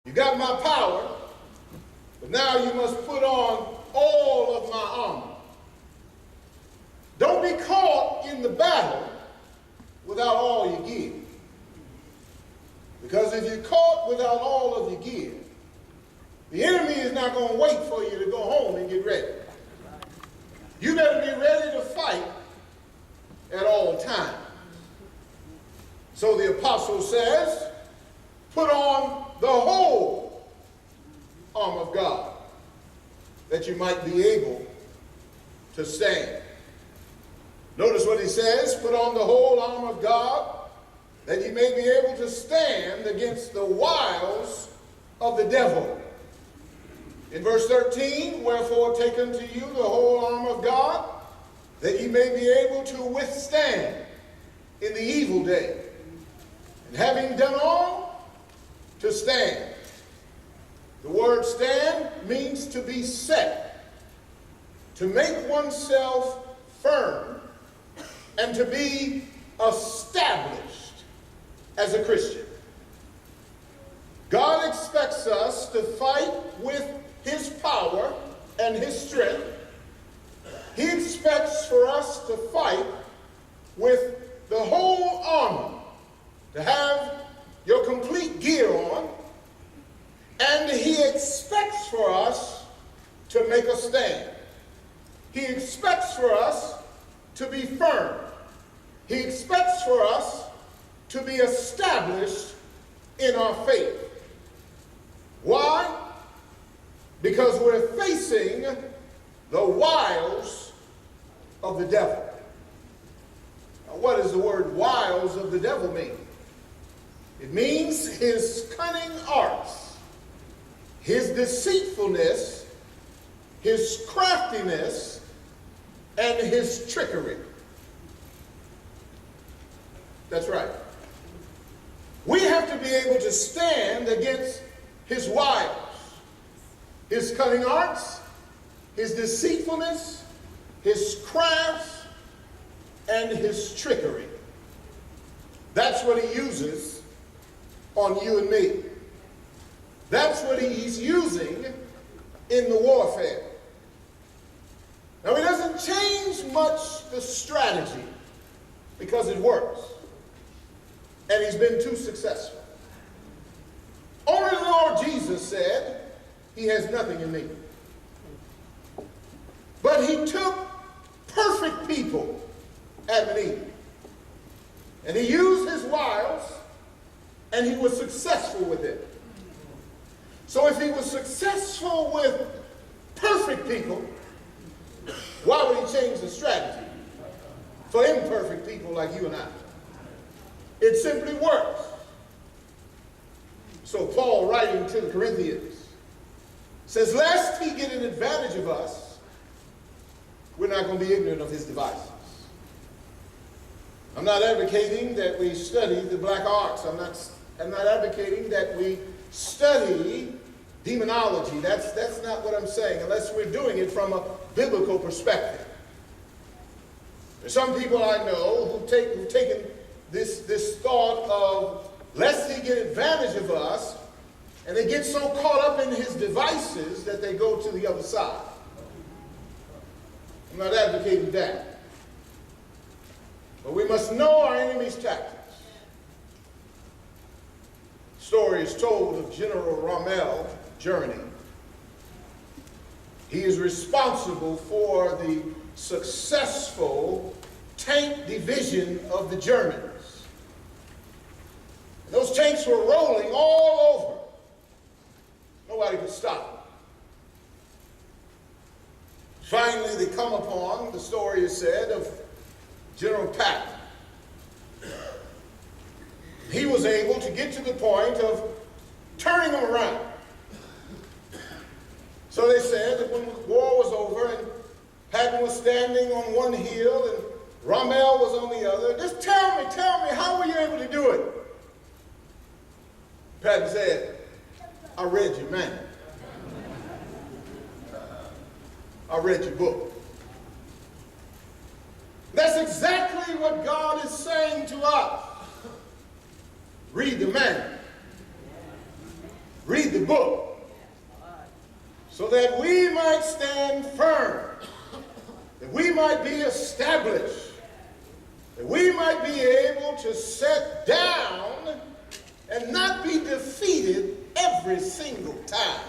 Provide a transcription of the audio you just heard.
You got my power, but now you must put on all of my armor. Don't be caught in the battle without all your gear. Because if you're caught without all of your gear, the enemy is not going to wait for you to go home and get ready. You better be ready to fight at all times. So the apostle says, put on the whole armor of God, that you might be able to stand. Notice what he says, put on the whole armor of God, that you may be able to stand against the wiles of the devil. In verse 13, wherefore take unto you the whole armor of God, that ye may be able to withstand in the evil day. And having done all, to stand. The word stand means to be set, to make oneself firm, and to be established as a Christian. God expects us to fight with his power and his strength. He expects for us to fight with the whole armor, to have your complete gear on, and he expects for us to make a stand. He expects for us to be firm. He expects for us to be established in our faith. Why? Because we're facing the wiles of the devil. Now, what does the word wiles of the devil mean? It means his cunning arts, his deceitfulness, his craftiness, and his trickery. That's right. We have to be able to stand against his wiles, his cunning arts, his deceitfulness, his crafts, and his trickery. That's what he uses on you and me. That's what he's using in the warfare. Now, he doesn't change much the strategy because it works. And he's been too successful. Only the Lord Jesus said, he has nothing in me. But he took perfect people, Adam and Eve, and he used his wiles, and he was successful with it. So if he was successful with perfect people, why would he change the strategy for imperfect people like you and I? It simply works. So Paul, writing to the Corinthians, says, lest he get an advantage of us, we're not going to be ignorant of his devices. I'm not advocating that we study the black arts. I'm not advocating that we study demonology. That's not what I'm saying, unless we're doing it from a biblical perspective. There's some people I know who've taken this thought of, lest he get advantage of us, and they get so caught up in his devices that they go to the other side. I'm not advocating that. But we must know our enemy's tactics. Story is told of General Rommel, Germany. He is responsible for the successful tank division of the Germans. Those tanks were rolling all over. Nobody could stop them. Finally, they come upon, the story is said, of General Patton. He was able to get to the point of turning them around. So they said that when the war was over and Patton was standing on one hill and Rommel was on the other, just tell me, how were you able to do it? Patton said, I read your manual. I read your book. That's exactly what God is saying to us. Read the manual. read the book, so that we might stand firm, that we might be established, that we might be able to sit down and not be defeated every single time.